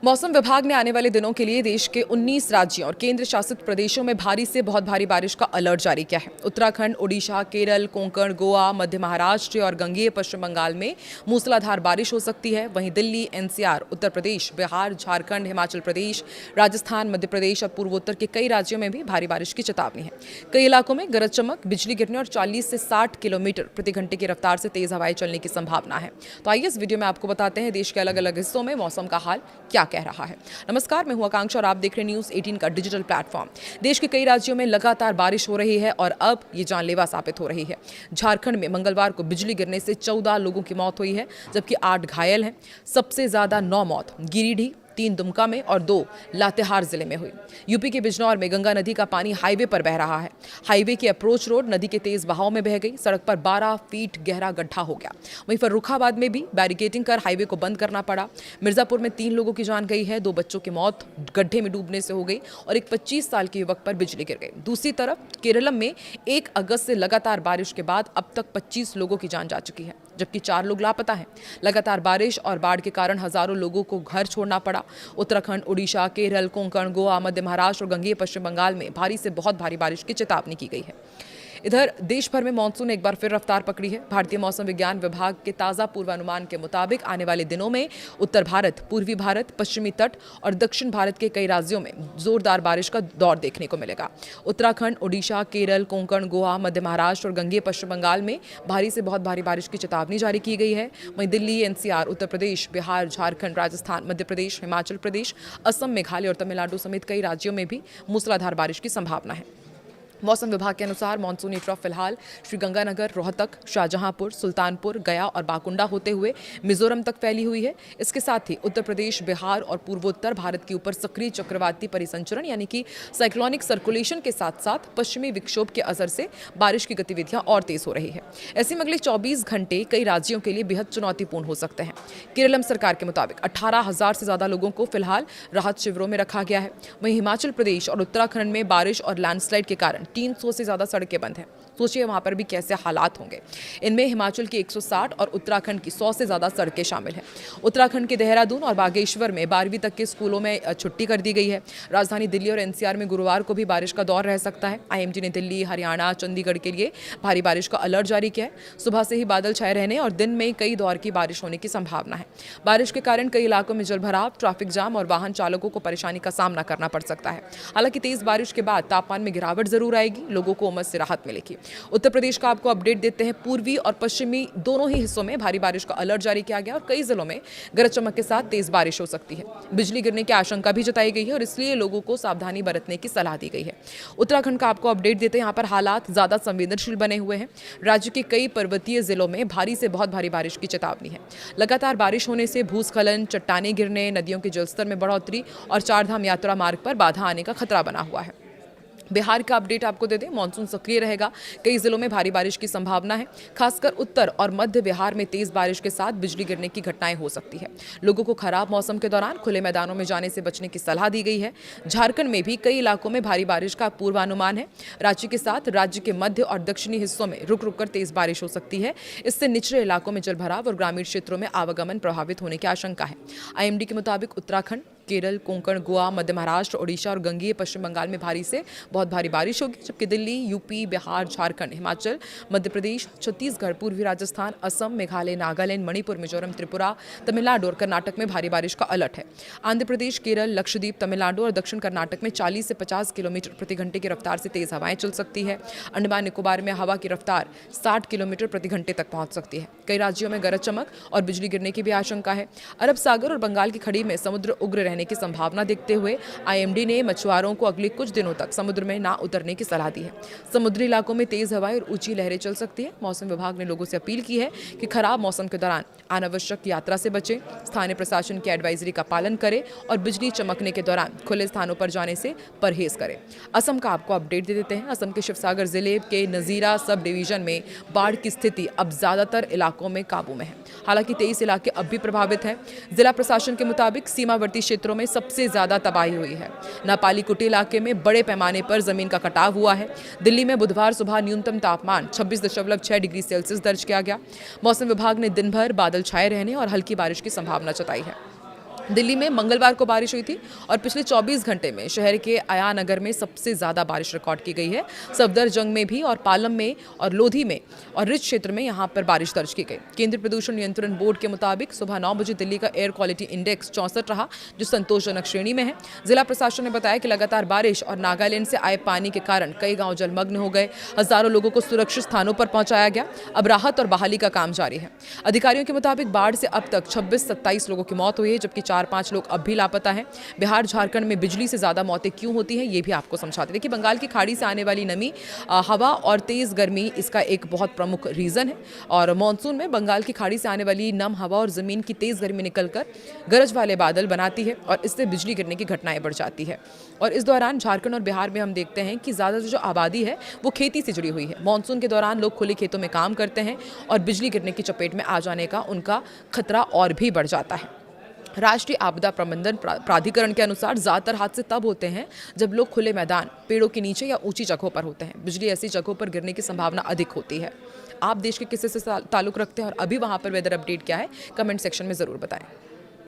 मौसम विभाग ने आने वाले दिनों के लिए देश के 19 राज्यों और केंद्र शासित प्रदेशों में भारी से बहुत भारी बारिश का अलर्ट जारी किया है। उत्तराखंड, ओडिशा, केरल, कोंकण, गोवा, मध्य महाराष्ट्र और गंगेय पश्चिम बंगाल में मूसलाधार बारिश हो सकती है। वहीं दिल्ली, एनसीआर, उत्तर प्रदेश, बिहार, झारखंड, हिमाचल प्रदेश, राजस्थान, मध्य प्रदेश और पूर्वोत्तर के कई राज्यों में भी भारी बारिश की चेतावनी है। कई इलाकों में गरज चमक, बिजली गिरने और 40 से 60 किलोमीटर प्रति घंटे की रफ्तार से तेज हवाएं चलने की संभावना है। तो आइए इस वीडियो में आपको बताते हैं देश के अलग अलग हिस्सों में मौसम का हाल क्या कह रहा है। नमस्कार, मैं हूं आकांक्षा और आप देख रहे हैं न्यूज़ 18 का डिजिटल प्लेटफॉर्म। देश के कई राज्यों में लगातार बारिश हो रही है और अब ये जानलेवा साबित हो रही है। झारखंड में मंगलवार को बिजली गिरने से 14 लोगों की मौत हुई है, जबकि 8 घायल हैं। सबसे ज्यादा 9 मौत गिरिडीह, 3 दुमका में और 2 लातेहार जिले में हुई। यूपी के बिजनौर में गंगा नदी का पानी हाईवे पर बह रहा है। हाईवे की अप्रोच रोड नदी के तेज बहाव में बह गई। सड़क पर 12 फीट गहरा गड्ढा हो गया। वहीं फर्रुखाबाद में भी बैरिकेडिंग कर हाईवे को बंद करना पड़ा। मिर्जापुर में 3 लोगों की जान गई है। 2 बच्चों की मौत गड्ढे में डूबने से हो गई और एक 25 साल के युवक पर बिजली गिर गई। दूसरी तरफ केरलम में 1 अगस्त से लगातार बारिश के बाद अब तक 25 लोगों की जान जा चुकी है, जबकि 4 लोग लापता हैं। लगातार बारिश और बाढ़ के कारण हजारों लोगों को घर छोड़ना पड़ा। उत्तराखंड, ओडिशा, केरल, कोंकण, गोवा, मध्य महाराष्ट्र और गंगेय पश्चिम बंगाल में भारी से बहुत भारी बारिश की चेतावनी की गई है। इधर देश भर में मानसून एक बार फिर रफ्तार पकड़ी है। भारतीय मौसम विज्ञान विभाग के ताज़ा पूर्वानुमान के मुताबिक आने वाले दिनों में उत्तर भारत, पूर्वी भारत, पश्चिमी तट और दक्षिण भारत के कई राज्यों में जोरदार बारिश का दौर देखने को मिलेगा। उत्तराखंड, ओडिशा, केरल, कोंकण, गोवा, मध्य महाराष्ट्र और गंगेय पश्चिम बंगाल में भारी से बहुत भारी बारिश की चेतावनी जारी की गई है। वहीं दिल्ली, एनसीआर, उत्तर प्रदेश, बिहार, झारखंड, राजस्थान, मध्य प्रदेश, हिमाचल प्रदेश, असम, मेघालय और तमिलनाडु समेत कई राज्यों में भी मूसलाधार बारिश की संभावना है। मौसम विभाग के अनुसार मानसूनी ट्रफ फिलहाल श्रीगंगानगर, रोहतक, शाहजहांपुर, सुल्तानपुर, गया और बाकुंडा होते हुए मिजोरम तक फैली हुई है। इसके साथ ही उत्तर प्रदेश, बिहार और पूर्वोत्तर भारत के ऊपर सक्रिय चक्रवाती परिसंचरण यानी कि साइक्लोनिक सर्कुलेशन के साथ साथ पश्चिमी विक्षोभ के असर से बारिश की गतिविधियां और तेज हो रही है। ऐसे में अगले 24 घंटे कई राज्यों के लिए बेहद चुनौतीपूर्ण हो सकते हैं। केरलम सरकार के मुताबिक 18,000 से ज्यादा लोगों को फिलहाल राहत शिविरों में रखा गया है। वहीं हिमाचल प्रदेश और उत्तराखंड में बारिश और लैंडस्लाइड के कारण 300 से ज्यादा सड़कें बंद हैं। सोचिए वहां पर भी कैसे हालात होंगे। इनमें हिमाचल की 160 और उत्तराखंड की 100 से ज्यादा सड़कें शामिल हैं। उत्तराखंड के देहरादून और बागेश्वर में 12वीं तक के स्कूलों में छुट्टी कर दी गई है। राजधानी दिल्ली और एनसीआर में गुरुवार को भी बारिश का दौर रह सकता है। आईएमडी ने दिल्ली, हरियाणा, चंडीगढ़ के लिए भारी बारिश का अलर्ट जारी किया है। सुबह से ही बादल छाए रहने और दिन में कई दौर की बारिश होने की संभावना है। बारिश के कारण कई इलाकों में जलभराव, ट्रैफिक जाम और वाहन चालकों को परेशानी का सामना करना पड़ सकता है। हालांकि तेज बारिश के बाद तापमान में गिरावट जरूर आएगी, लोगों को उमस से राहत मिलेगी। उत्तर प्रदेश का आपको अपडेट देते हैं। पूर्वी और पश्चिमी दोनों ही हिस्सों में भारी बारिश का अलर्ट जारी किया गया और कई जिलों में गरज चमक के साथ तेज बारिश हो सकती है। बिजली गिरने की आशंका भी जताई गई है और इसलिए लोगों को सावधानी बरतने की सलाह दी गई है। उत्तराखंड का आपको अपडेट देते हैं। यहाँ पर हालात ज्यादा संवेदनशील बने हुए हैं। राज्य के कई पर्वतीय जिलों में भारी से बहुत भारी बारिश की चेतावनी है। लगातार बारिश होने से भूस्खलन, चट्टानें गिरने, नदियों के जलस्तर में बढ़ोतरी और चारधाम यात्रा मार्ग पर बाधा आने का खतरा बना हुआ है। बिहार का अपडेट आपको दे दें। मानसून सक्रिय रहेगा। कई जिलों में भारी बारिश की संभावना है। खासकर उत्तर और मध्य बिहार में तेज बारिश के साथ बिजली गिरने की घटनाएं हो सकती है। लोगों को खराब मौसम के दौरान खुले मैदानों में जाने से बचने की सलाह दी गई है। झारखंड में भी कई इलाकों में भारी बारिश का पूर्वानुमान है। रांची के साथ राज्य के मध्य और दक्षिणी हिस्सों में रुक रुक कर तेज बारिश हो सकती है। इससे निचले इलाकों में जलभराव और ग्रामीण क्षेत्रों में आवागमन प्रभावित होने की आशंका है। आईएमडी के मुताबिक उत्तराखंड, केरल, कोंकण, गोवा, मध्य महाराष्ट्र, ओडिशा और गंगेय पश्चिम बंगाल में भारी से बहुत भारी बारिश होगी, जबकि दिल्ली, यूपी, बिहार, झारखंड, हिमाचल, मध्य प्रदेश, छत्तीसगढ़, पूर्वी राजस्थान, असम, मेघालय, नागालैंड, मणिपुर, मिजोरम, त्रिपुरा, तमिलनाडु और कर्नाटक में भारी बारिश का अलर्ट है। आंध्र प्रदेश, केरल, लक्षद्वीप, तमिलनाडु और दक्षिण कर्नाटक में 40 से 50 किलोमीटर प्रति घंटे की रफ्तार से तेज हवाएं चल सकती है। अंडमान निकोबार में हवा की रफ्तार 60 किलोमीटर प्रति घंटे तक पहुंच सकती है। कई राज्यों में गरज चमक और बिजली गिरने की भी आशंका है। अरब सागर और बंगाल की खाड़ी में समुद्र उग्र रहने की संभावना देखते हुए आईएमडी ने मछुआरों को अगले कुछ दिनों तक समुद्र में ना उतरने की सलाह दी है। समुद्री इलाकों में तेज हवाएं और ऊंची लहरें चल सकती है। मौसम विभाग ने लोगों से अपील की है कि खराब मौसम के दौरान अनावश्यक यात्रा से बचें, स्थानीय प्रशासन की एडवाइजरी का पालन करें और बिजली चमकने के दौरान खुले स्थानों पर जाने से परहेज करें। असम का आपको अपडेट दे देते हैं। असम के शिवसागर जिले के नजीरा सब डिवीजन में बाढ़ की स्थिति अब ज्यादातर इलाकों में काबू में है। हालांकि 23 इलाके अब भी प्रभावित हैं। जिला प्रशासन के मुताबिक सीमावर्ती क्षेत्रों में सबसे ज्यादा तबाही हुई है। नापाली कुटी इलाके में बड़े पैमाने पर जमीन का कटाव हुआ है। दिल्ली में बुधवार सुबह न्यूनतम तापमान 26.6 डिग्री सेल्सियस दर्ज किया गया। मौसम विभाग ने दिन भर बादल छाए रहने और हल्की बारिश की संभावना जताई है। दिल्ली में मंगलवार को बारिश हुई थी और पिछले 24 घंटे में शहर के आया नगर में सबसे ज़्यादा बारिश रिकॉर्ड की गई है। सफदरजंग में भी और पालम में और लोधी में और रिच क्षेत्र में यहाँ पर बारिश दर्ज की गई। केंद्रीय प्रदूषण नियंत्रण बोर्ड के मुताबिक सुबह 9 बजे दिल्ली का एयर क्वालिटी इंडेक्स 64 रहा, जो संतोषजनक श्रेणी में है। जिला प्रशासन ने बताया कि लगातार बारिश और नागालैंड से आए पानी के कारण कई गाँव जलमग्न हो गए। हजारों लोगों को सुरक्षित स्थानों पर पहुंचाया गया। अब राहत और बहाली का काम जारी है। अधिकारियों के मुताबिक बाढ़ से अब तक 26-27 लोगों की मौत हुई है, जबकि 4-5 लोग अब भी लापता हैं। बिहार झारखंड में बिजली से ज़्यादा मौतें क्यों होती हैं, ये भी आपको समझाते हैं। देखिए, बंगाल की खाड़ी से आने वाली नमी, हवा और तेज़ गर्मी इसका एक बहुत प्रमुख रीज़न है। और मानसून में बंगाल की खाड़ी से आने वाली नम हवा और ज़मीन की तेज़ गर्मी निकलकर गरज वाले बादल बनाती है और इससे बिजली गिरने की घटनाएं बढ़ जाती है। और इस दौरान झारखंड और बिहार में हम देखते हैं कि ज़्यादातर जो आबादी है वो खेती से जुड़ी हुई है। मानसून के दौरान लोग खुले खेतों में काम करते हैं और बिजली गिरने की चपेट में आ जाने का उनका खतरा और भी बढ़ जाता है। राष्ट्रीय आपदा प्रबंधन प्राधिकरण के अनुसार ज़्यादातर हादसे तब होते हैं जब लोग खुले मैदान, पेड़ों के नीचे या ऊंची जगहों पर होते हैं। बिजली ऐसी जगहों पर गिरने की संभावना अधिक होती है। आप देश के किसी से ताल्लुक़ रखते हैं और अभी वहाँ पर वेदर अपडेट क्या है, कमेंट सेक्शन में ज़रूर बताएं।